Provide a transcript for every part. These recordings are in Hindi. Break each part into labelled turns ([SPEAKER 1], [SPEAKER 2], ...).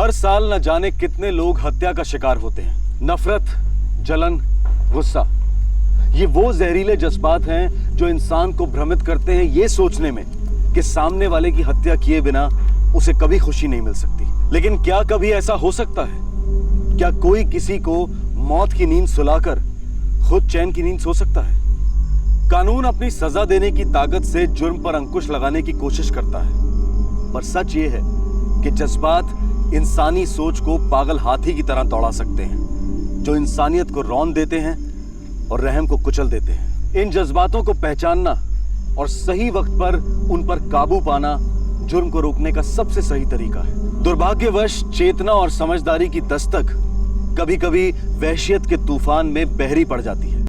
[SPEAKER 1] हर साल न जाने कितने लोग हत्या का शिकार होते हैं। नफरत, जलन, गुस्सा, ये वो जहरीले जज्बात हैं जो इंसान को भ्रमित करते हैं ये सोचने में कि सामने वाले की हत्या किए बिना उसे कभी खुशी नहीं मिल सकती। लेकिन क्या कभी ऐसा हो सकता है? क्या कोई किसी को मौत की नींद सुलाकर खुद चैन की नींद सो सकता है? कानून अपनी सजा देने की ताकत से जुर्म पर अंकुश लगाने की कोशिश करता है, पर सच ये है कि जज्बात इंसानी सोच को पागल हाथी की तरह दौड़ा सकते हैं, जो इंसानियत को रौंद देते हैं और रहम को कुचल देते हैं। इन जज्बातों को पहचानना और सही वक्त पर उन पर काबू पाना जुर्म को रोकने का सबसे सही तरीका है। दुर्भाग्यवश चेतना और समझदारी की दस्तक कभी कभी वहशियत के तूफान में बहरी पड़ जाती है।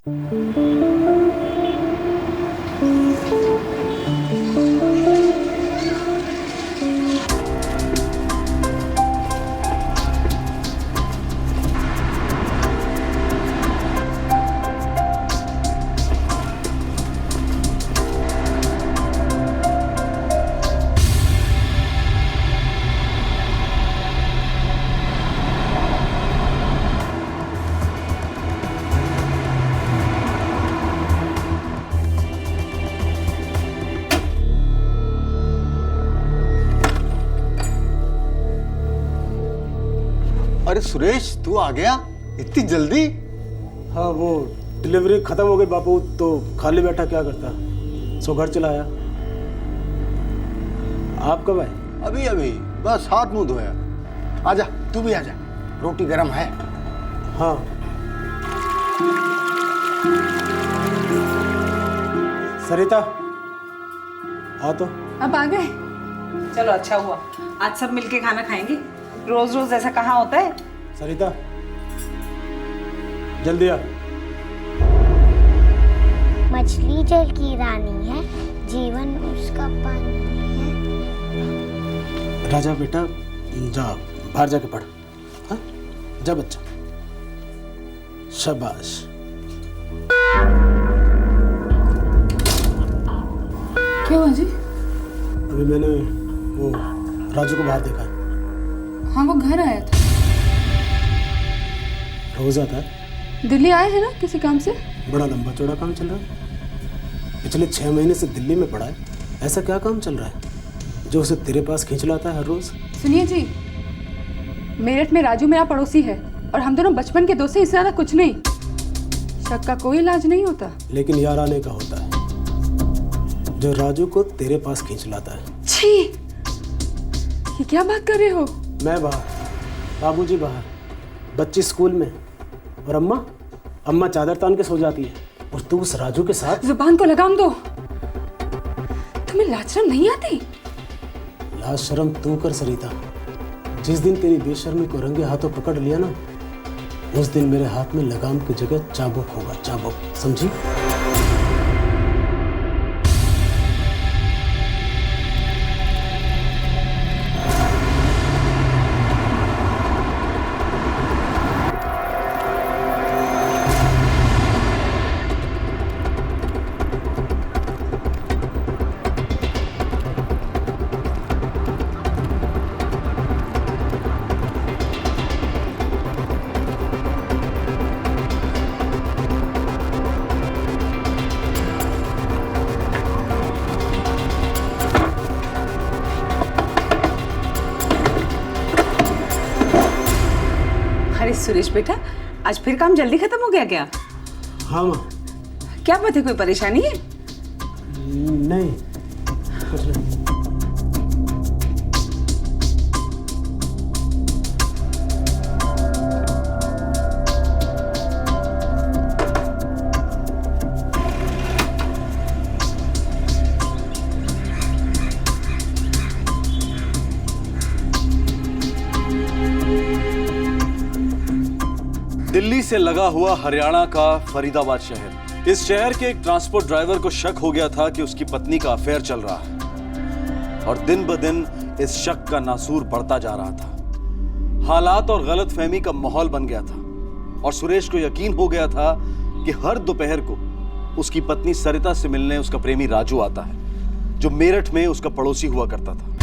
[SPEAKER 2] अरे सुरेश, तू आ गया इतनी जल्दी?
[SPEAKER 3] हाँ, वो डिलीवरी खत्म हो गई बापू, तो खाली बैठा क्या करता, सो घर चला आया। आप कब आए?
[SPEAKER 2] अभी अभी, बस हाथ मुंह धोया। आजा, तू भी आजा, रोटी गरम है।
[SPEAKER 3] हाँ। सरिता, आ तो।
[SPEAKER 4] अब आ गए? चलो अच्छा हुआ, आज सब मिलके खाना खाएंगे। रोज रोज ऐसा कहाँ होता है?
[SPEAKER 3] सरिता, जल्दी आ।
[SPEAKER 5] मछली जल की रानी है, जीवन उसका पानी है।
[SPEAKER 3] राजा बेटा, जा बाहर जाके पढ़। हाँ, जा बच्चा, शाबाश।
[SPEAKER 4] क्या हुआ जी?
[SPEAKER 3] अभी मैंने वो राजू को बाहर देखा।
[SPEAKER 4] हाँ, वो घर आया था।
[SPEAKER 3] रोज आता है।
[SPEAKER 4] दिल्ली आए हैं ना किसी काम से?
[SPEAKER 3] बड़ा लंबा चौड़ा काम चल रहा है। पिछले 6 महीने से दिल्ली में पड़ा है। ऐसा क्या काम चल रहा है जो उसे तेरे पास खींच लाता है हर रोज?
[SPEAKER 6] सुनिए जी, मेरठ में राजू मेरा पड़ोसी है और हम दोनों बचपन के दोस्त हैं, इससे ज्यादा कुछ नहीं। शक का कोई इलाज नहीं होता।
[SPEAKER 3] लेकिन यार आने का होता है, जो राजू को तेरे पास खींच लाता है।
[SPEAKER 6] छी, ये क्या बात कर रहे हो?
[SPEAKER 3] मैं बाहर, बाबूजी बाहर, बच्ची स्कूल में, और अम्मा चादर तान के सो जाती है, और तू उस राजू के साथ।
[SPEAKER 6] जुबान को लगाम दो। तुम्हें लाज शर्म नहीं आती?
[SPEAKER 3] लाज शर्म तू कर सरिता। जिस दिन तेरी बेशर्मी को रंगे हाथों पकड़ लिया ना, उस दिन मेरे हाथ में लगाम की जगह चाबुक होगा, चाबुक, समझी?
[SPEAKER 4] अरे सुरेश बेटा, आज फिर काम जल्दी खत्म हो गया क्या?
[SPEAKER 3] हाँ माँ।
[SPEAKER 4] क्या बात है, कोई परेशानी है?
[SPEAKER 3] नहीं, कुछ नहीं।
[SPEAKER 1] दिल्ली से लगा हुआ हरियाणा का फरीदाबाद शहर। इस शहर के एक ट्रांसपोर्ट ड्राइवर को शक हो गया था कि उसकी पत्नी का अफेयर चल रहा है, और दिन ब दिन इस शक का नासूर बढ़ता जा रहा था। हालात और गलतफहमी का माहौल बन गया था, और सुरेश को यकीन हो गया था कि हर दोपहर को उसकी पत्नी सरिता से मिलने उसका प्रेमी राजू आता है, जो मेरठ में उसका पड़ोसी हुआ करता था।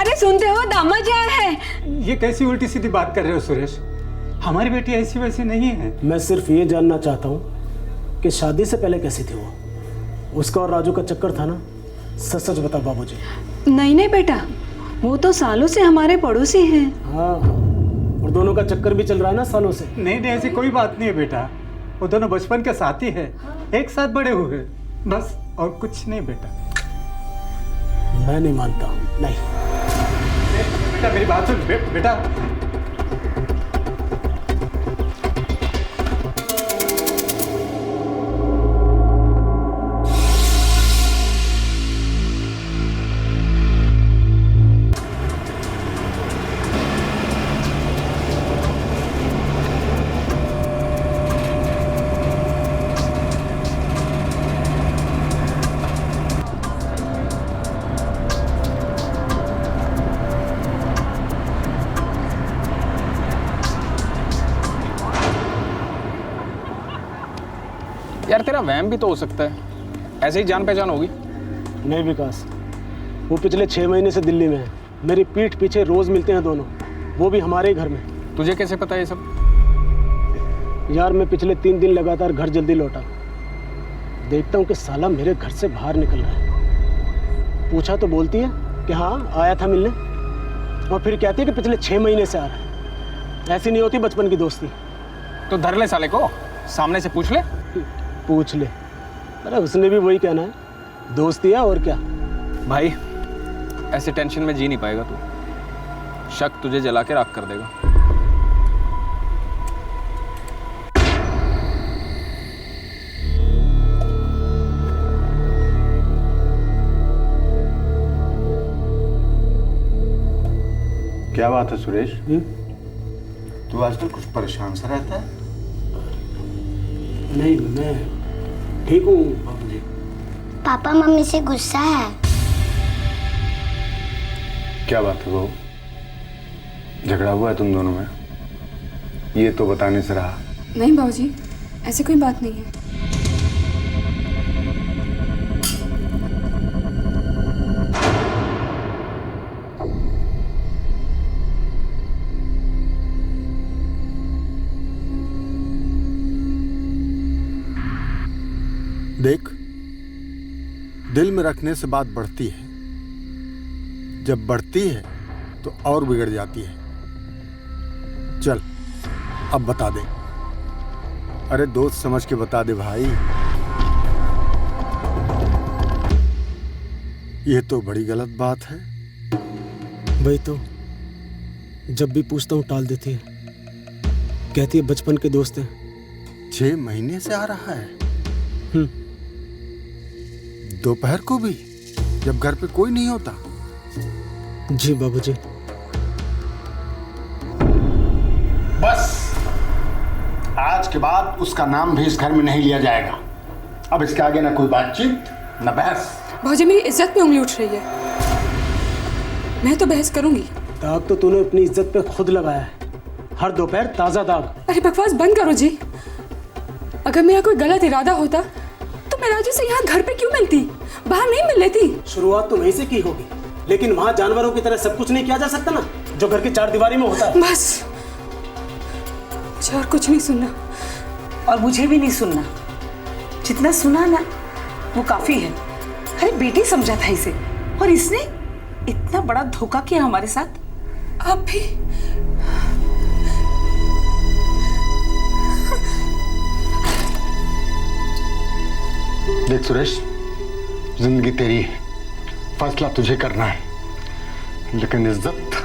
[SPEAKER 7] अरे सुनते हो, दामाद जी आए हैं।
[SPEAKER 8] ये कैसी उल्टी सीधी बात कर रहे हो सुरेश? हमारी बेटी ऐसी वैसी नहीं है।
[SPEAKER 3] मैं सिर्फ ये जानना चाहता हूँ कि शादी से पहले कैसी थी वो? उसका और राजू का चक्कर था ना? सच सच बता बाबूजी।
[SPEAKER 7] नहीं नहीं बेटा, वो तो सालों से हमारे पड़ोसी हैं।
[SPEAKER 3] हाँ, और दोनों का चक्कर भी चल रहा है ना सालों से।
[SPEAKER 8] नहीं नहीं, ऐसी कोई बात नहीं है बेटा। वो दोनों बचपन के साथी है, एक साथ बड़े हुए, बस और कुछ नहीं बेटा।
[SPEAKER 3] मैं नहीं मानता, नहीं।
[SPEAKER 8] बेटा मेरी बात सुन बेटा।
[SPEAKER 9] यार तेरा वहम भी तो हो सकता है, ऐसे ही जान पहचान होगी।
[SPEAKER 3] नहीं विकास, वो पिछले 6 महीने से दिल्ली में है। मेरी पीठ पीछे रोज मिलते हैं दोनों, वो भी हमारे ही घर में।
[SPEAKER 9] तुझे कैसे पता ये सब?
[SPEAKER 3] यार मैं पिछले 3 दिन लगातार घर जल्दी लौटा, देखता हूँ कि साला मेरे घर से बाहर निकल रहा है। पूछा तो बोलती है कि हाँ आया था मिलने, और फिर कहती है कि पिछले 6 महीने से आ रहा है। ऐसी नहीं होती बचपन की दोस्ती।
[SPEAKER 9] तो धर ले साले को, सामने से पूछ ले।
[SPEAKER 3] पूछ ले, अरे उसने भी वही कहना है, दोस्ती है और क्या।
[SPEAKER 9] भाई ऐसे टेंशन में जी नहीं पाएगा तू, शक तुझे जला के राख कर देगा।
[SPEAKER 2] क्या बात है सुरेश? तू आजकल कुछ परेशान सा रहता है?
[SPEAKER 3] नहीं, मैं ठीक हूँ बाबूजी।
[SPEAKER 5] पापा मम्मी से गुस्सा है।
[SPEAKER 2] क्या बात है बहू? झगड़ा हुआ है तुम दोनों में? ये तो बताने से रहा।
[SPEAKER 6] नहीं बाबूजी, ऐसी कोई बात नहीं है।
[SPEAKER 2] देख, दिल में रखने से बात बढ़ती है, जब बढ़ती है तो और बिगड़ जाती है। चल अब बता दे। अरे दोस्त समझ के बता दे भाई। ये तो बड़ी गलत बात है।
[SPEAKER 3] वही तो, जब भी पूछता हूँ टाल देती है, कहती है बचपन के दोस्त हैं।
[SPEAKER 2] 6 महीने से आ रहा है? दोपहर को भी, जब घर पे कोई नहीं होता?
[SPEAKER 3] जी बाबूजी।
[SPEAKER 2] बस आज के बाद उसका नाम भी इस घर में नहीं लिया जाएगा। अब इसके आगे ना कोई बातचीत ना बहस।
[SPEAKER 6] बाबूजी मेरी इज्जत पे उंगली उठ रही है, मैं तो बहस करूंगी।
[SPEAKER 3] दाग तो तूने अपनी इज्जत पे खुद लगाया है, हर दोपहर ताजा दाग।
[SPEAKER 6] अरे बकवास बंद करो जी। अगर मेरा कोई गलत इरादा होता तो मैं राजू से यहाँ घर पे क्यों मिलती, बाहर नहीं मिल लेती।
[SPEAKER 3] शुरुआत तो वहीं से की होगी, लेकिन वहाँ जानवरों की तरह सब कुछ नहीं किया जा सकता ना, जो घर की 4 दीवारी में होता है।
[SPEAKER 6] बस मुझे और कुछ नहीं सुनना।
[SPEAKER 4] और मुझे भी नहीं सुनना, जितना सुना ना वो काफी है। अरे बेटी समझा था इसे, और इसने इतना बड़ा धोखा किया हमारे साथ।
[SPEAKER 6] आप भी
[SPEAKER 2] देख सुरेश, जिंदगी तेरी है, फैसला तुझे करना है, लेकिन इज्जत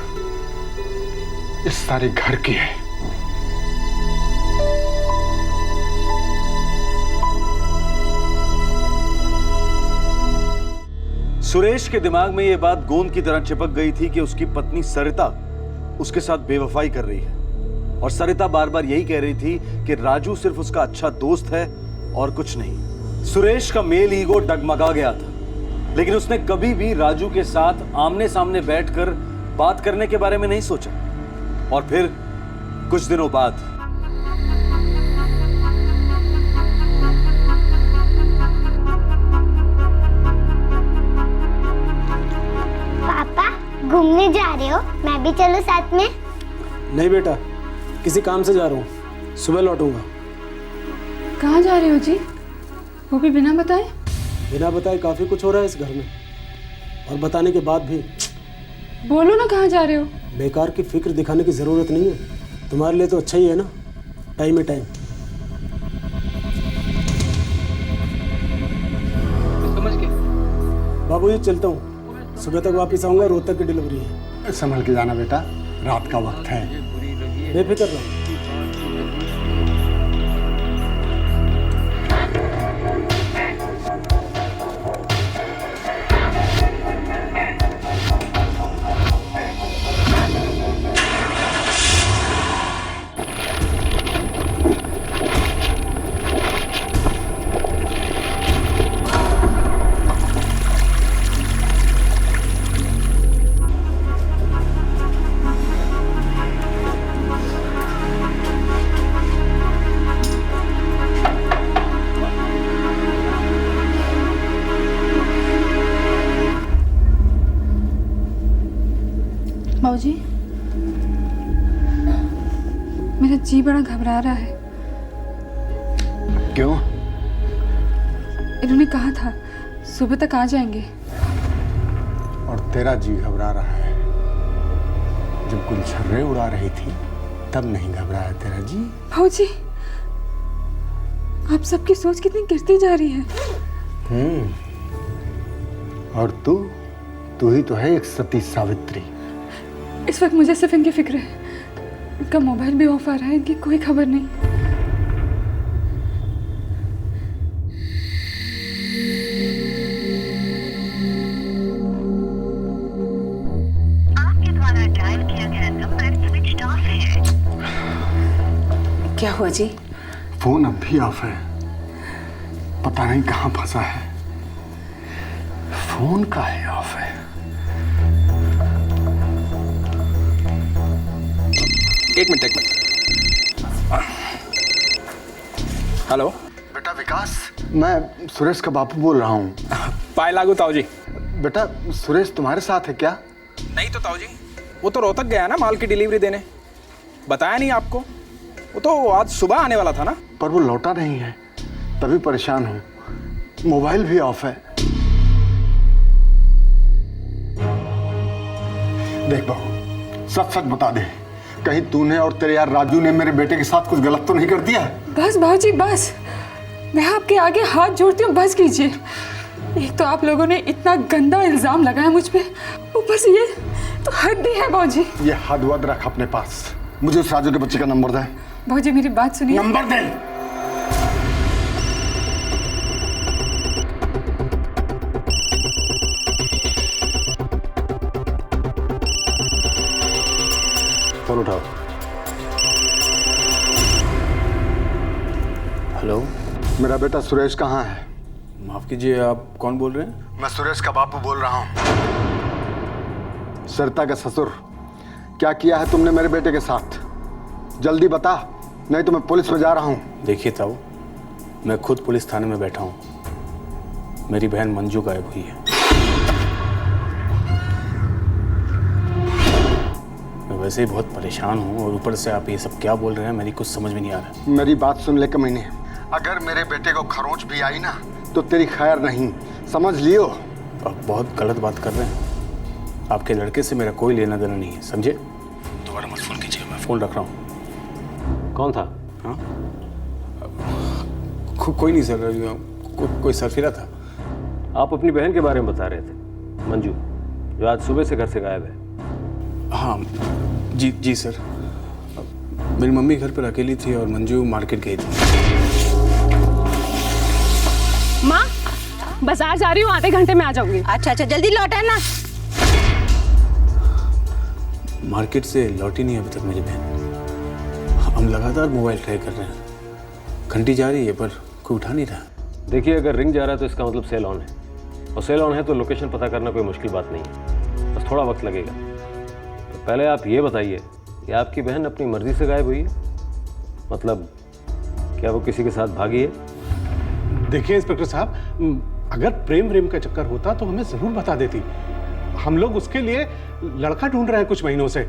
[SPEAKER 2] इस सारे घर की है।
[SPEAKER 1] सुरेश के दिमाग में यह बात गोंद की तरह चिपक गई थी कि उसकी पत्नी सरिता उसके साथ बेवफाई कर रही है, और सरिता बार बार यही कह रही थी कि राजू सिर्फ उसका अच्छा दोस्त है और कुछ नहीं। सुरेश का मेल ईगो डगमगा गया था, लेकिन उसने कभी भी राजू के साथ आमने सामने बैठकर बात करने के बारे में नहीं सोचा। और फिर कुछ दिनों बाद
[SPEAKER 5] पापा घूमने रहे हो? मैं भी चलूं साथ में?
[SPEAKER 3] नहीं बेटा, किसी काम से जा रहा हूँ, सुबह लौटूंगा।
[SPEAKER 6] कहाँ जा रहे हो जी? वो भी बिना बताए?
[SPEAKER 3] बिना बताए काफ़ी कुछ हो रहा है इस घर में, और बताने के बाद भी।
[SPEAKER 6] बोलो ना कहाँ जा रहे हो?
[SPEAKER 3] बेकार की फिक्र दिखाने की ज़रूरत नहीं है, तुम्हारे लिए तो अच्छा ही है ना, टाइम है टाइम।
[SPEAKER 9] समझ के
[SPEAKER 3] बाबूजी चलता हूँ, सुबह तक वापस आऊँगा, रोहतक की डिलीवरी है।
[SPEAKER 2] संभल के जाना बेटा, रात का वक्त है।
[SPEAKER 3] बेफिक्र रहो।
[SPEAKER 6] बाबूजी, मेरा जी बड़ा घबरा रहा है।
[SPEAKER 2] क्यों?
[SPEAKER 6] इन्होंने कहा था सुबह तक आ जाएंगे।
[SPEAKER 2] और तेरा जी घबरा रहा है? जब गुलछर्रे उड़ा रही थी तब नहीं घबराया तेरा जी?
[SPEAKER 6] बाबूजी, आप सबकी सोच कितनी गिरती जा रही है।
[SPEAKER 2] और तू ही तो है एक सती सावित्री।
[SPEAKER 6] इस वक्त मुझे सिर्फ इनकी फिक्र है। इनका मोबाइल भी ऑफ आ रहा है, इनकी कोई खबर नहीं।
[SPEAKER 10] आपके द्वारा डायल किया गया नंबर स्विच्ड ऑफ है।
[SPEAKER 4] क्या हुआ जी?
[SPEAKER 2] फोन अब भी ऑफ है, पता नहीं कहाँ फंसा है। फोन का है ऑफ है।
[SPEAKER 9] एक मिनट। हेलो
[SPEAKER 2] बेटा विकास, मैं सुरेश का बापू बोल रहा हूँ।
[SPEAKER 9] पाए लागू ताऊ जी।
[SPEAKER 2] बेटा सुरेश तुम्हारे साथ है क्या?
[SPEAKER 9] नहीं तो ताऊ जी, वो तो रोहतक गया ना माल की डिलीवरी देने। बताया नहीं आपको? वो तो आज सुबह आने वाला था ना।
[SPEAKER 2] पर वो लौटा नहीं है, तभी परेशान हूँ। मोबाइल भी ऑफ है। देख बहू, सच सच बता दे, कहीं तूने और तेरे यार राजू ने मेरे बेटे के साथ कुछ गलत तो नहीं कर दिया?
[SPEAKER 6] बस बाबूजी बस, मैं आपके आगे हाथ जोड़ती हूँ, बस कीजिए। एक तो आप लोगों ने इतना गंदा इल्जाम लगाया मुझ पे, ऊपर से ये तो हद ही है बाबूजी।
[SPEAKER 2] ये हद वद रख अपने पास। मुझे उस राजू के बच्चे का नंबर दे।
[SPEAKER 6] बाबूजी मेरी बात सुनिए।
[SPEAKER 2] नंबर दे।
[SPEAKER 1] फोन उठाओ।
[SPEAKER 9] हेलो,
[SPEAKER 2] मेरा बेटा सुरेश कहाँ है?
[SPEAKER 9] माफ कीजिए, आप कौन बोल रहे हैं?
[SPEAKER 2] मैं सुरेश का बापू बोल रहा हूँ। सरिता का ससुर, क्या किया है तुमने मेरे बेटे के साथ? जल्दी बता, नहीं तो मैं पुलिस में जा रहा हूँ।
[SPEAKER 11] देखिए ताऊ, मैं खुद पुलिस थाने में बैठा हूँ। मेरी बहन मंजू गायब हुई है। मैं वैसे ही बहुत परेशान हूँ और ऊपर से आप ये सब क्या बोल रहे हैं, मेरी कुछ समझ में नहीं आ रहा।
[SPEAKER 2] मेरी बात सुन ले कमीने, अगर मेरे बेटे को खरोंच भी आई ना तो तेरी खैर नहीं, समझ लियो।
[SPEAKER 11] आप बहुत गलत बात कर रहे हैं। आपके लड़के से मेरा कोई लेना देना नहीं है, समझे? दोबारा मत फोन कीजिए, मैं फोन रख रहा हूँ।
[SPEAKER 1] कौन था?
[SPEAKER 11] हाँ, कोई नहीं सर, कोई सरफिरा था।
[SPEAKER 1] आप अपनी बहन के बारे में बता रहे थे, मंजू, जो आज सुबह से घर से गायब है।
[SPEAKER 11] हाँ जी सर, मेरी मम्मी घर पर अकेली थी और मंजू मार्केट गई थी।
[SPEAKER 7] माँ, बाजार जा रही हूँ, आधे घंटे में आ जाऊंगी। अच्छा जल्दी लौटा ना।
[SPEAKER 11] मार्केट से लौटी नहीं अभी तक मेरी बहन। हम लगातार मोबाइल ट्राई कर रहे हैं, घंटी जा रही है पर कोई उठा नहीं रहा।
[SPEAKER 1] देखिए, अगर रिंग जा रहा है तो इसका मतलब सेल ऑन है, और सेल ऑन है तो लोकेशन पता करना कोई मुश्किल बात नहीं है, बस थोड़ा वक्त लगेगा। तो पहले आप ये बताइए कि आपकी बहन अपनी मर्जी से गायब हुई है? मतलब क्या वो किसी के साथ भागी है?
[SPEAKER 12] देखिए इंस्पेक्टर साहब, अगर प्रेम का चक्कर होता तो हमें जरूर बता देती। हम लोग उसके लिए लड़का ढूंढ रहे हैं कुछ महीनों से,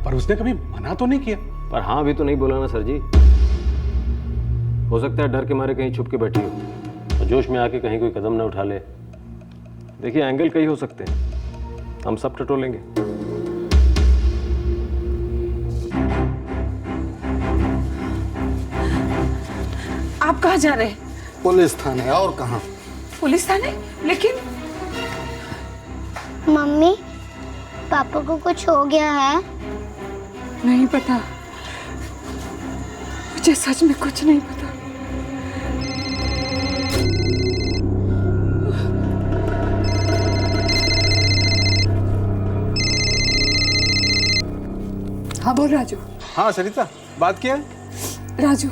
[SPEAKER 12] पर उसने कभी मना तो नहीं किया।
[SPEAKER 13] पर हाँ भी तो नहीं बोला ना सर जी। हो सकता है डर के मारे कहीं छुप के बैठी हो और जोश में आके कहीं कोई कदम ना उठा ले। देखिए एंगल कई हो सकते हैं, हम सब टटोलेंगे।
[SPEAKER 4] आप कहाँ जा रहे हैं?
[SPEAKER 2] पुलिस थाने। और कहाँ?
[SPEAKER 4] पुलिस थाने? लेकिन
[SPEAKER 5] मम्मी, पापा को कुछ हो गया है?
[SPEAKER 6] नहीं पता, मुझे सच में कुछ नहीं पता। हाँ बोल राजू।
[SPEAKER 9] हाँ सरिता, बात क्या है?
[SPEAKER 6] राजू,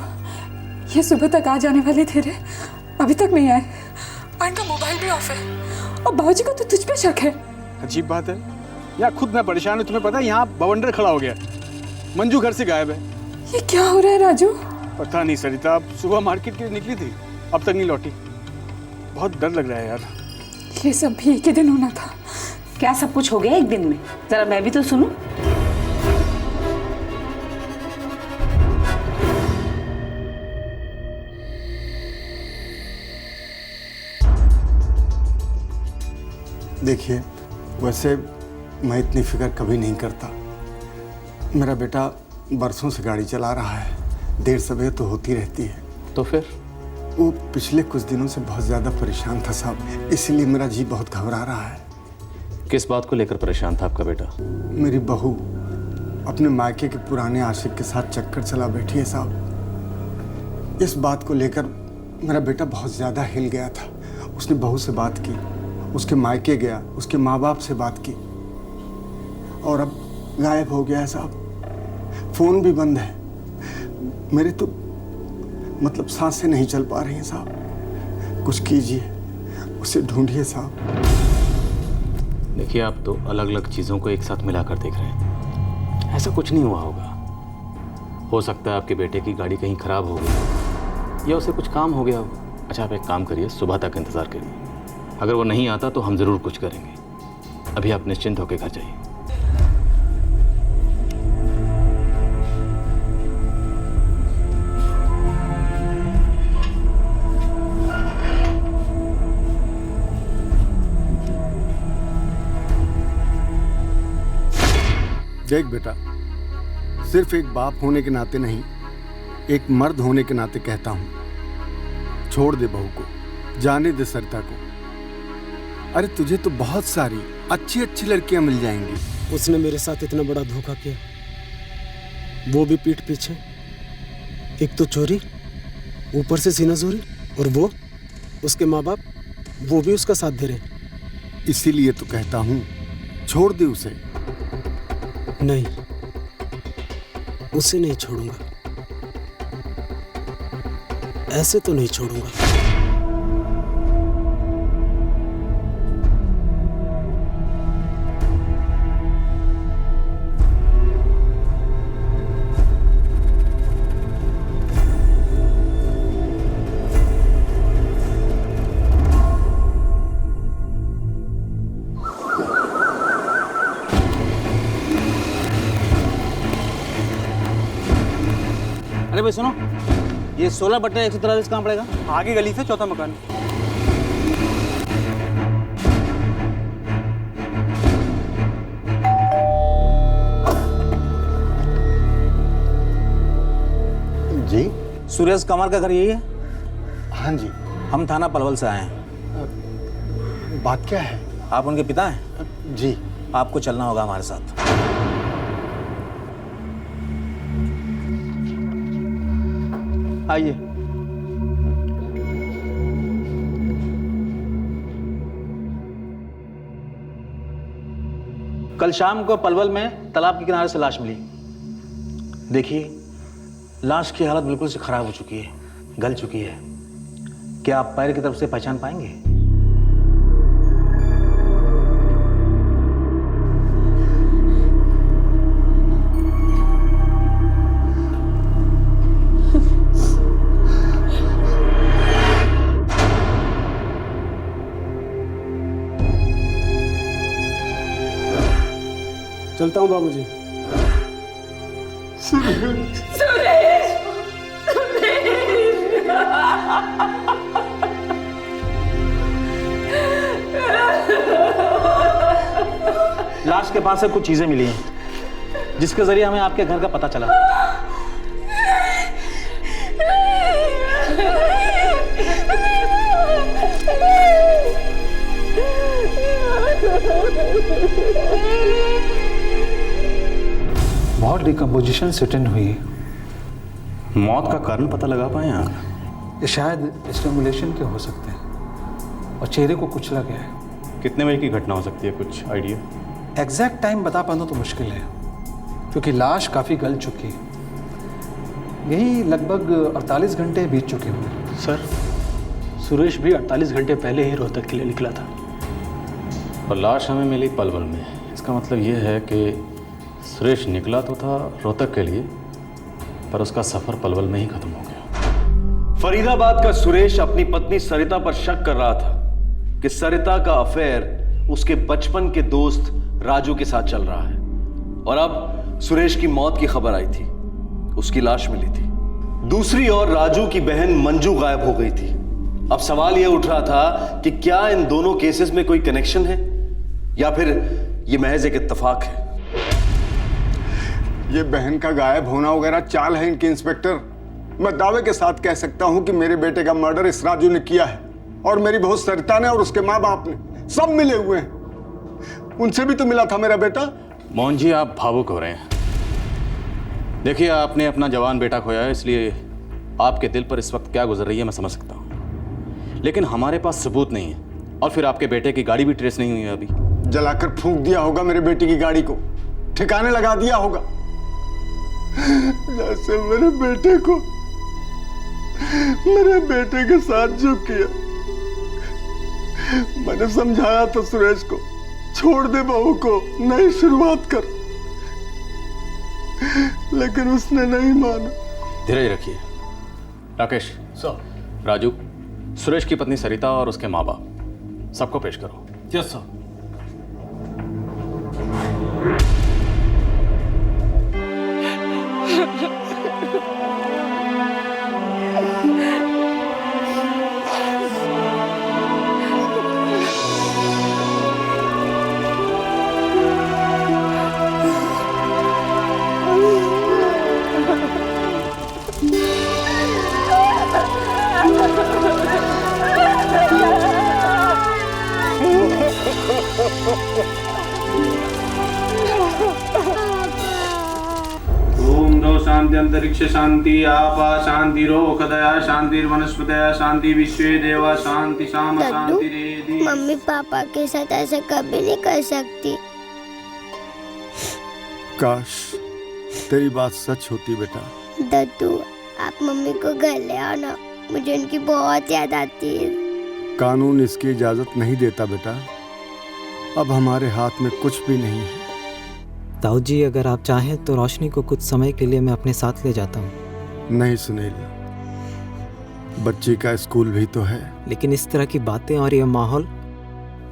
[SPEAKER 6] ये सुबह तक आ जाने वाले थे रे, अभी तक नहीं आए और इनका मोबाइल भी ऑफ है और बाबूजी को तो तुझ पे शक है।
[SPEAKER 9] अजीब बात है, यहाँ खुद मैं परेशान हूँ, तुम्हें पता है यहाँ बवंडर खड़ा हो गया, मंजू घर से गायब है।
[SPEAKER 6] ये क्या हो रहा है राजू?
[SPEAKER 9] पता नहीं सरिता, अब सुबह मार्केट के लिए निकली थी, अब तक नहीं लौटी। बहुत डर लग रहा है यार।
[SPEAKER 6] ये सब भी एक ही दिन होना था।
[SPEAKER 4] क्या सब कुछ हो गया एक दिन में? जरा मैं भी तो सुनूं।
[SPEAKER 2] देखिए, वैसे मैं इतनी फिक्र कभी नहीं करता। मेरा बेटा बरसों से गाड़ी चला रहा है, देर सवेर तो होती रहती है।
[SPEAKER 13] तो फिर?
[SPEAKER 2] वो पिछले कुछ दिनों से बहुत ज़्यादा परेशान था साहब, इसीलिए मेरा जी बहुत घबरा रहा है।
[SPEAKER 13] किस बात को लेकर परेशान था आपका बेटा?
[SPEAKER 2] मेरी बहू अपने मायके के पुराने आशिक के साथ चक्कर चला बैठी है साहब। इस बात को लेकर मेरा बेटा बहुत ज़्यादा हिल गया था। उसने बहू से बात की, उसके मायके गया, उसके माँ बाप से बात की और अब गायब हो गया है साहब। फ़ोन भी बंद है। मेरे तो मतलब सांसें नहीं चल पा रही हैं साहब। कुछ कीजिए, उसे ढूंढिए साहब।
[SPEAKER 13] देखिए, आप तो अलग अलग चीज़ों को एक साथ मिलाकर देख रहे हैं। ऐसा कुछ नहीं हुआ होगा। हो सकता है आपके बेटे की गाड़ी कहीं ख़राब हो गई या उसे कुछ काम हो गया हो। अच्छा, आप एक काम करिए, सुबह तक इंतज़ार करिए। अगर वो नहीं आता तो हम ज़रूर कुछ करेंगे। अभी आप निश्चिंत होकर घर जाइए।
[SPEAKER 2] देख बेटा, सिर्फ एक बाप होने के नाते नहीं, एक मर्द होने के नाते कहता हूं, छोड़ दे बहू को, जाने दे सरिता को। अरे तुझे तो बहुत सारी अच्छी अच्छी लड़कियां मिल जाएंगी।
[SPEAKER 3] उसने मेरे साथ इतना बड़ा धोखा किया, वो भी पीठ पीछे। एक तो चोरी, ऊपर से सीनाजोरी, और वो उसके माँ बाप, वो भी उसका साथ दे रहे।
[SPEAKER 2] इसीलिए तो कहता हूं, छोड़ दे उसे।
[SPEAKER 3] नहीं, उसे नहीं छोड़ूंगा, ऐसे तो नहीं छोड़ूंगा।
[SPEAKER 11] अरे भाई सुनो, ये 16 बटे 143 कहाँ पड़ेगा?
[SPEAKER 9] आगे गली से चौथा मकान।
[SPEAKER 2] जी?
[SPEAKER 11] सुरेश कमर का घर यही है?
[SPEAKER 2] हाँ जी।
[SPEAKER 11] हम थाना पलवल से आए हैं।
[SPEAKER 2] बात क्या है?
[SPEAKER 11] आप उनके पिता हैं?
[SPEAKER 2] जी।
[SPEAKER 11] आपको चलना होगा हमारे साथ। आइए। कल शाम को पलवल में तालाब के किनारे से लाश मिली। देखिए, लाश की हालत बिल्कुल से खराब हो चुकी है, गल चुकी है। क्या आप पैर की तरफ से पहचान पाएंगे?
[SPEAKER 3] चलता हूँ बाबूजी।
[SPEAKER 11] लाश के पास से कुछ चीजें मिली हैं जिसके जरिए हमें आपके घर का पता चला।
[SPEAKER 9] बहुत डिकम्पोजिशन सेटेंड हुई है।
[SPEAKER 13] मौत का कारण पता लगा पाए आप?
[SPEAKER 9] ये शायद स्ट्रैंगुलेशन के हो सकते हैं और चेहरे को कुचला गया है।
[SPEAKER 13] कितने बजे की घटना हो सकती है, कुछ आइडिया?
[SPEAKER 9] एग्जैक्ट टाइम बता पाना तो मुश्किल है क्योंकि लाश काफ़ी गल चुकी है। यही लगभग 48 घंटे बीत चुके होंगे।
[SPEAKER 3] सर, सुरेश भी 48 घंटे पहले ही रोहतक के लिए निकला था।
[SPEAKER 13] और लाश हमें मिली पलवल में। इसका मतलब ये है कि सुरेश निकला तो था रोहतक के लिए, पर उसका सफ़र पलवल में ही खत्म हो गया।
[SPEAKER 1] फरीदाबाद का सुरेश अपनी पत्नी सरिता पर शक कर रहा था कि सरिता का अफेयर उसके बचपन के दोस्त राजू के साथ चल रहा है। और अब सुरेश की मौत की खबर आई थी, उसकी लाश मिली थी। दूसरी ओर राजू की बहन मंजू गायब हो गई थी। अब सवाल यह उठ रहा था कि क्या इन दोनों केसेस में कोई कनेक्शन है या फिर यह महज एक इत्तेफाक है।
[SPEAKER 2] ये बहन का गायब होना वगैरह चाल है इनकी इंस्पेक्टर। मैं दावे के साथ कह सकता हूं कि मेरे बेटे का मर्डर इस राजू ने किया है और मेरी बहू सरिता ने और उसके माँ बाप ने सब मिले हुए हैं। उनसे भी तो मिला था मेरा बेटा।
[SPEAKER 13] मोहन जी, आप भावुक हो रहे हैं। देखिए, आपने अपना जवान बेटा खोया है, इसलिए आपके दिल पर इस वक्त क्या गुजर रही है मैं समझ सकता हूँ, लेकिन हमारे पास सबूत नहीं है और फिर आपके बेटे की गाड़ी भी ट्रेस नहीं हुई है अभी।
[SPEAKER 2] जलाकर फूंक दिया होगा मेरे बेटे की गाड़ी को, ठिकाने लगा दिया होगा, जैसे मेरे बेटे के साथ जो किया। मैंने समझाया था सुरेश को, छोड़ दे बहू को, नई शुरुआत कर, लेकिन उसने नहीं माना।
[SPEAKER 13] धीरज रखिए। राकेश
[SPEAKER 3] सर।
[SPEAKER 13] राजू, सुरेश की पत्नी सरिता और उसके माँ बाप सबको पेश करो।
[SPEAKER 3] Yes sir.
[SPEAKER 14] ओम नमो शांति अंतरिक्ष शांति आपा शांति रोखदया शांति वनस्पतया शांति विश्वे देवा शांति शाम शांति रेधि।
[SPEAKER 5] मम्मी पापा के साथ ऐसा कभी नहीं कर सकती।
[SPEAKER 2] काश तेरी बात सच होती बेटा।
[SPEAKER 5] दद्दू, आप मम्मी को घर ले आओ ना, मुझे उनकी बहुत याद आती है।
[SPEAKER 2] कानून इसकी इजाजत नहीं देता बेटा। अब हमारे हाथ में कुछ भी नहीं है।
[SPEAKER 15] ताऊ जी, अगर आप चाहें तो रोशनी को कुछ समय के लिए मैं अपने साथ ले जाता हूँ।
[SPEAKER 2] नहीं सुनील, बच्ची का स्कूल भी तो है।
[SPEAKER 15] लेकिन इस तरह की बातें और यह माहौल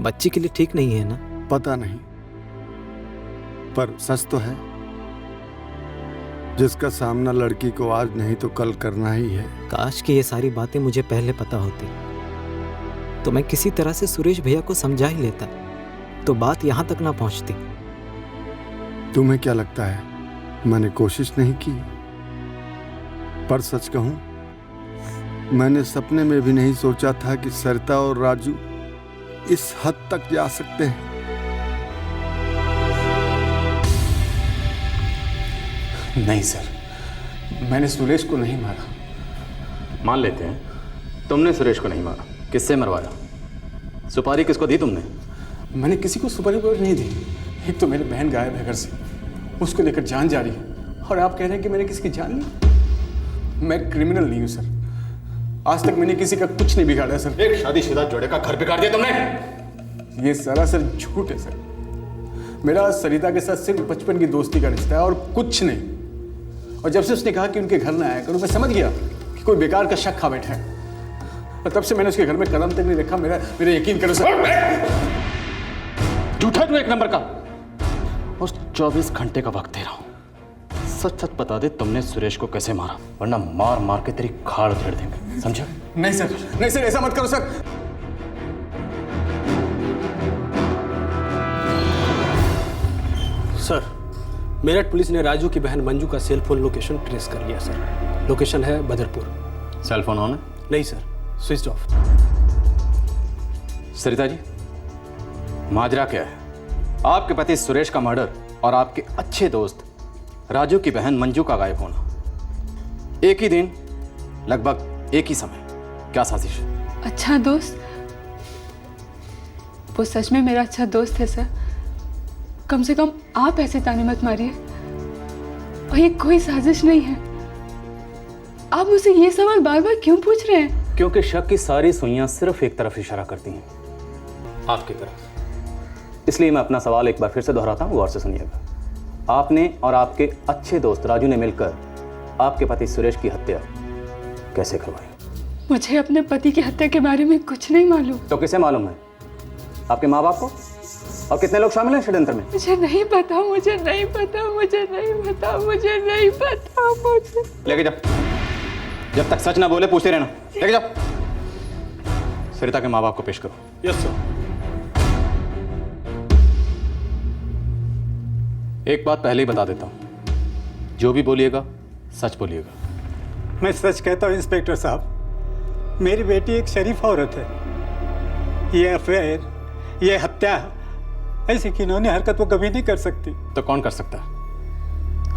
[SPEAKER 15] बच्ची के लिए ठीक नहीं है ना?
[SPEAKER 2] पता नहीं, पर सच तो है, जिसका सामना लड़की को आज नहीं तो कल करना ही है।
[SPEAKER 15] काश कि ये सारी बातें मुझे पहले पता होती तो मैं किसी तरह से सुरेश भैया को समझा ही लेता, तो बात यहाँ तक ना पहुँचती।
[SPEAKER 2] तुम्हें क्या लगता है मैंने कोशिश नहीं की? पर सच कहूं, मैंने सपने में भी नहीं सोचा था कि सरिता और राजू इस हद तक जा सकते हैं।
[SPEAKER 9] नहीं सर, मैंने सुरेश को नहीं मारा।
[SPEAKER 13] मान लेते हैं तुमने सुरेश को नहीं मारा, किससे मरवाया? सुपारी किसको दी तुमने?
[SPEAKER 9] मैंने किसी को सुपारी वगैरह नहीं दी। एक तो मेरी बहन गायब है घर से, उसको लेकर जान जा रही है, और आप कह रहे हैं कि मैंने किसी की जान ली? मैं क्रिमिनल नहीं हूँ सर, आज तक मैंने किसी का कुछ नहीं बिगाड़ा सर।
[SPEAKER 13] एक शादीशुदा जोड़े का घर बिगाड़ दिया तुमने।
[SPEAKER 9] ये सरासर झूठ है सर। मेरा सरिता के साथ सिर्फ बचपन की दोस्ती का रिश्ता है और कुछ नहीं। और जब से उसने कहा कि उनके घर ना आया करो, मैं समझ गया कि कोई बेकार का शक खा बैठा है, और तब से मैंने उसके घर में कदम तक नहीं रखा। मेरा यकीन करो सर।
[SPEAKER 13] झूठा तू एक नंबर का। और 24 घंटे का वक्त दे रहा हूँ। सच सच बता दे तुमने सुरेश को कैसे मारा, वरना मार मार के तेरी खाड़ उधेड़ देंगे, समझे?
[SPEAKER 9] नहीं सर, नहीं सर, ऐसा मत करो सर।
[SPEAKER 3] सर, मेरठ पुलिस ने राजू की बहन मंजू का सेल फोन लोकेशन ट्रेस कर लिया सर। लोकेशन है बदरपुर।
[SPEAKER 13] सेल फोन ऑन है?
[SPEAKER 3] नहीं sir, switch off.
[SPEAKER 13] Sarita ji, माजरा क्या है? आपके पति सुरेश का मर्डर और आपके अच्छे दोस्त राजू की बहन मंजू का गायब होना, एक ही दिन, लगभग एक ही समय, क्या साजिश है?
[SPEAKER 6] अच्छा दोस्त? वो सच में मेरा अच्छा दोस्त है सर। कम से कम आप ऐसे ताने मत मारिए। और ये कोई साजिश नहीं है। आप मुझसे ये सवाल बार बार क्यों पूछ रहे हैं?
[SPEAKER 13] क्योंकि शक की सारी सुइयां सिर्फ एक तरफ इशारा करती हैं, आपकी तरफ। इसलिए मैं अपना सवाल एक बार फिर से दोहराता हूँ, गौर से सुनिएगा। आपने और आपके अच्छे दोस्त राजू ने मिलकर आपके पति सुरेश की हत्या कैसे करवाई?
[SPEAKER 6] मुझे अपने पति की हत्या के बारे में कुछ नहीं मालूम।
[SPEAKER 13] तो किसे मालूम है? आपके माँ बाप को? और कितने लोग शामिल हैं षड्यंत्र में?
[SPEAKER 6] मुझे नहीं पता, मुझे नहीं पता, मुझे नहीं पता, मुझे नहीं पता, मुझे।
[SPEAKER 13] लेके जाओ, जब तक सच ना बोले पूछते रहना। लेके जाओ, सरिता के माँ बाप को पेश करो।
[SPEAKER 3] Yes sir.
[SPEAKER 13] एक बात पहले ही बता देता हूं, जो भी बोलिएगा सच बोलिएगा।
[SPEAKER 8] मैं सच कहता हूँ इंस्पेक्टर साहब, मेरी बेटी एक शरीफ औरत है। ये अफेयर, ये हत्या, ऐसी किन्होंने हरकत वो कभी नहीं कर सकती।
[SPEAKER 13] तो कौन कर सकता है?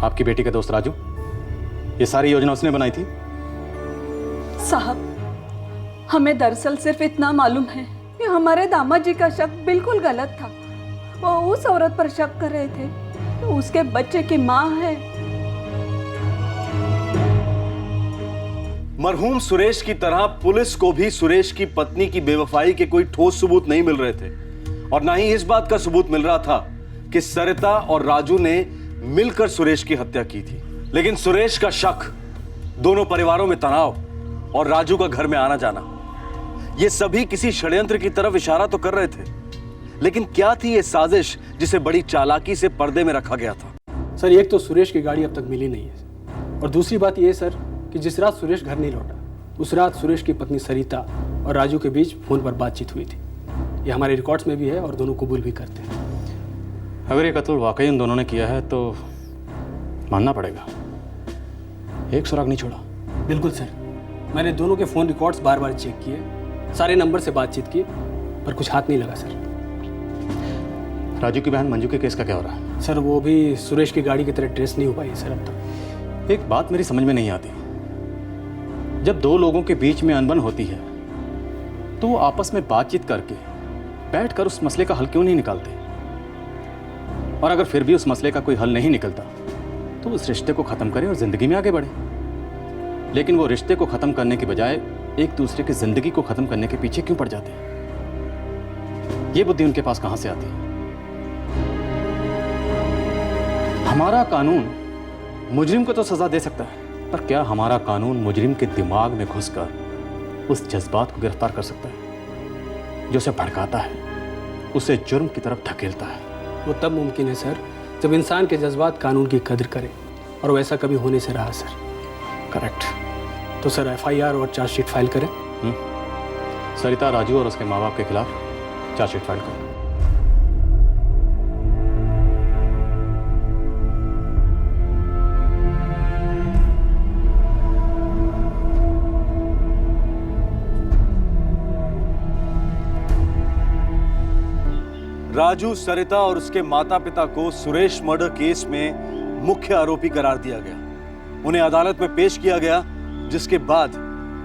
[SPEAKER 13] आपकी बेटी का दोस्त राजू? ये सारी योजना उसने बनाई थी?
[SPEAKER 16] साहब, हमें दरअसल सिर्फ इतना मालूम है कि हमारे दामाद जी का शक बिल्कुल गलत था। वो उस औरत पर शक कर रहे थे तो उसके बच्चे की माँ है।
[SPEAKER 1] मरहूम सुरेश की तरह पुलिस को भी सुरेश की पत्नी की बेवफाई के कोई ठोस सबूत नहीं मिल रहे थे, और ना ही इस बात का सबूत मिल रहा था कि सरिता और राजू ने मिलकर सुरेश की हत्या की थी। लेकिन सुरेश का शक, दोनों परिवारों में तनाव और राजू का घर में आना जाना, ये सभी किसी षड्यंत्र की तरफ इशारा तो कर रहे थे। लेकिन क्या थी ये साजिश जिसे बड़ी चालाकी से पर्दे में रखा गया था?
[SPEAKER 3] सर, एक तो सुरेश की गाड़ी अब तक मिली नहीं है, और दूसरी बात यह सर कि जिस रात सुरेश घर नहीं लौटा, उस रात सुरेश की पत्नी सरिता और राजू के बीच फोन पर बातचीत हुई थी। ये हमारे रिकॉर्ड्स में भी है और दोनों कबूल भी करते हैं।
[SPEAKER 13] अगर ये कत्ल वाकई उन दोनों ने किया है तो मानना पड़ेगा, एक सुराग नहीं छोड़ा।
[SPEAKER 3] बिल्कुल सर, मैंने दोनों के फ़ोन रिकॉर्ड्स बार बार चेक किए, सारे नंबर से बातचीत की, पर कुछ हाथ नहीं लगा सर।
[SPEAKER 13] राजू की बहन मंजू के केस का क्या हो रहा है?
[SPEAKER 3] सर, वो भी सुरेश की गाड़ी की तरह ट्रेस नहीं हो पाई सर अब तक।
[SPEAKER 13] एक बात मेरी समझ में नहीं आती, जब दो लोगों के बीच में अनबन होती है तो वो आपस में बातचीत करके बैठकर उस मसले का हल क्यों नहीं निकालते? और अगर फिर भी उस मसले का कोई हल नहीं निकलता तो उस रिश्ते को खत्म करें और जिंदगी में आगे बढ़े। लेकिन वो रिश्ते को खत्म करने के बजाय एक दूसरे की जिंदगी को खत्म करने के पीछे क्यों पड़ जाते हैं? ये बुद्धि उनके पास कहां से आती है? हमारा कानून मुजरिम को तो सजा दे सकता है, पर क्या हमारा कानून मुजरिम के दिमाग में घुसकर उस जज्बात को गिरफ्तार कर सकता है जो उसे भड़काता है, उसे जुर्म की तरफ धकेलता है?
[SPEAKER 3] वो तब मुमकिन है सर जब इंसान के जज्बात कानून की कदर करें, और वैसा कभी होने से रहा सर।
[SPEAKER 13] करेक्ट।
[SPEAKER 3] तो सर FIR और चार्जशीट फाइल करें।
[SPEAKER 13] सरिता, राजू और उसके माँ बाप के खिलाफ चार्जशीट फाइल करें।
[SPEAKER 1] राजू, सरिता और उसके माता पिता को सुरेश मर्डर केस में मुख्य आरोपी करार दिया गया। उन्हें अदालत में पेश किया गया, जिसके बाद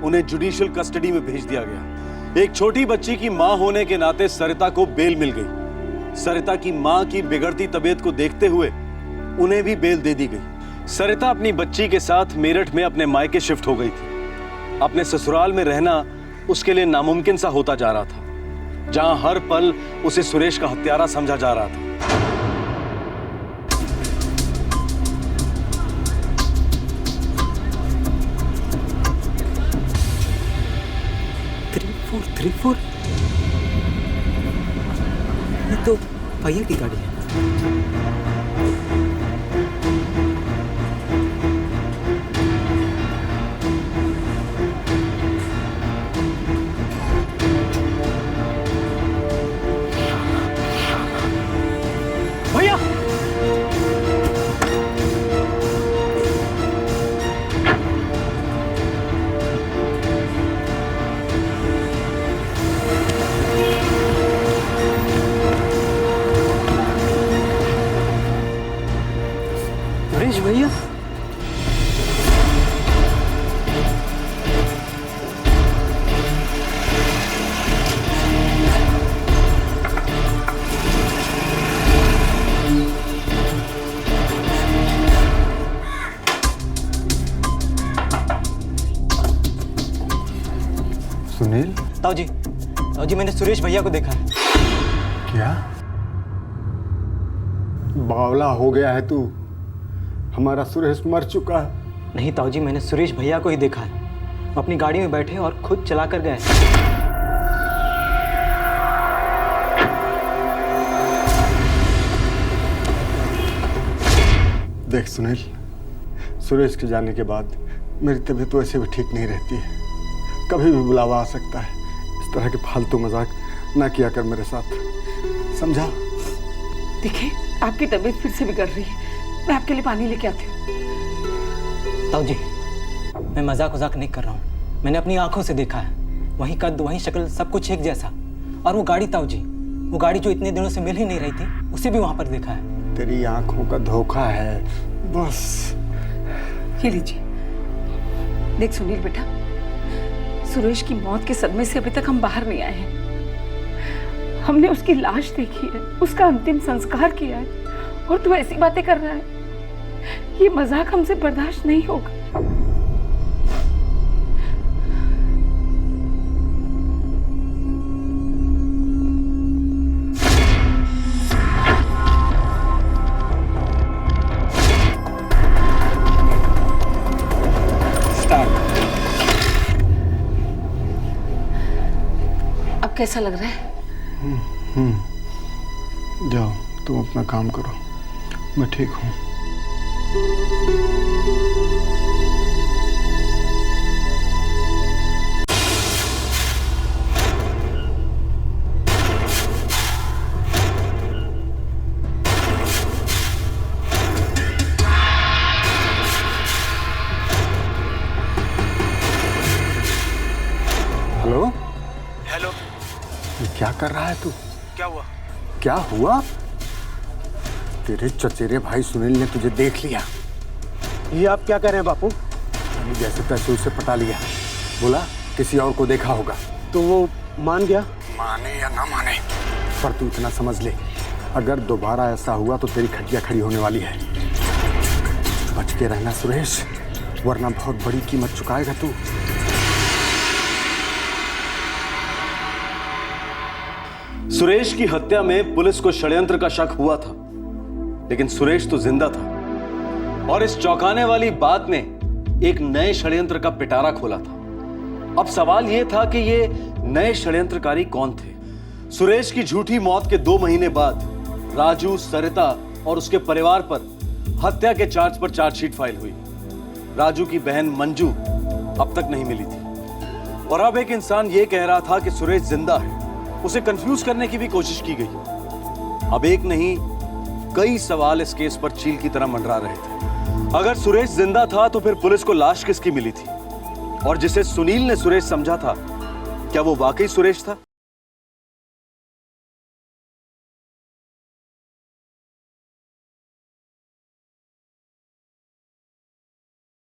[SPEAKER 1] उन्हें जुडिशियल कस्टडी में भेज दिया गया। एक छोटी बच्ची की मां होने के नाते सरिता को बेल मिल गई। सरिता की मां की बिगड़ती तबीयत को देखते हुए उन्हें भी बेल दे दी गई। सरिता अपनी बच्ची के साथ मेरठ में अपने मायके शिफ्ट हो गई थी। अपने ससुराल में रहना उसके लिए नामुमकिन सा होता जा रहा था, जहां हर पल उसे सुरेश का हत्यारा समझा जा रहा था।
[SPEAKER 15] 3434 ये तो भैया की गाड़ी है।
[SPEAKER 2] सुनील?
[SPEAKER 15] ताऊ जी मैंने सुरेश भैया को देखा है।
[SPEAKER 2] क्या बावला हो गया है तू? हमारा सुरेश मर चुका है।
[SPEAKER 15] नहीं ताऊ जी, मैंने सुरेश भैया को ही देखा है। अपनी गाड़ी में बैठे और खुद चला कर गए।
[SPEAKER 2] देख सुनील, सुरेश के जाने के बाद मेरी तबीयत वैसे भी ठीक नहीं रहती है। कभी भी बुलावा आ सकता है। इस तरह के फालतू मजाक ना किया कर मेरे साथ, समझा?
[SPEAKER 4] देखिए, आपकी तबीयत फिर से बिगड़ रही है। मैं आपके लिए पानी लेके आती हूँ।
[SPEAKER 15] ताऊ जी, मैं मजाक नहीं कर रहा हूँ। मैंने अपनी आंखों से देखा है। वही कद, वही शक्ल, सब कुछ एक जैसा। और वो गाड़ी ताऊ जी, वो गाड़ी जो इतने दिनों से मिल ही नहीं रही थी, उसे भी वहां पर देखा है।
[SPEAKER 2] तेरी आंखों का धोखा है बस।
[SPEAKER 4] ये लीजिए। देख सुनील बेटा, सुरेश की मौत के सदमे से अभी तक हम बाहर नहीं आए हैं। हमने उसकी लाश देखी है, उसका अंतिम संस्कार किया है, और तू ऐसी बातें कर रहा है। ये मजाक हमसे बर्दाश्त नहीं होगा। अब कैसा लग रहा है?
[SPEAKER 2] जाओ तुम अपना काम करो, मैं ठीक हूँ। हेलो
[SPEAKER 3] हेलो,
[SPEAKER 2] ये क्या कर रहा है तू?
[SPEAKER 3] क्या हुआ?
[SPEAKER 2] क्या हुआ? तेरे चचेरे भाई सुनील ने तुझे देख लिया।
[SPEAKER 3] ये आप क्या कर रहे हैं बापू?
[SPEAKER 2] मैंने जैसे तैसे उसे पटा लिया। बोला किसी और को देखा होगा।
[SPEAKER 3] तो वो मान गया?
[SPEAKER 2] माने या ना माने, पर तू इतना समझ ले, अगर दोबारा ऐसा हुआ तो तेरी खटिया खड़ी होने वाली है। बच के रहना सुरेश, वरना बहुत बड़ी कीमत चुकाएगा तू।
[SPEAKER 1] सुरेश की हत्या में पुलिस को षड्यंत्र का शक हुआ था, लेकिन सुरेश तो जिंदा था। और इस चौंकाने वाली बात ने एक नए षड्यंत्र का पिटारा खोला था। अब सवाल यह था कि ये नए षड्यंत्रकारी कौन थे। सुरेश की झूठी मौत के 2 महीने बाद राजू, सरिता और उसके परिवार पर हत्या के चार्ज पर चार्जशीट फाइल हुई। राजू की बहन मंजू अब तक नहीं मिली थी, और अब एक इंसान यह कह रहा था कि सुरेश जिंदा है। उसे कंफ्यूज करने की भी कोशिश की गई। अब एक नहीं, कई सवाल इस केस पर चील की तरह मंडरा रहे थे। अगर सुरेश जिंदा था तो फिर पुलिस को लाश किसकी मिली थी? और जिसे सुनील ने सुरेश समझा था, क्या वो वाकई सुरेश था?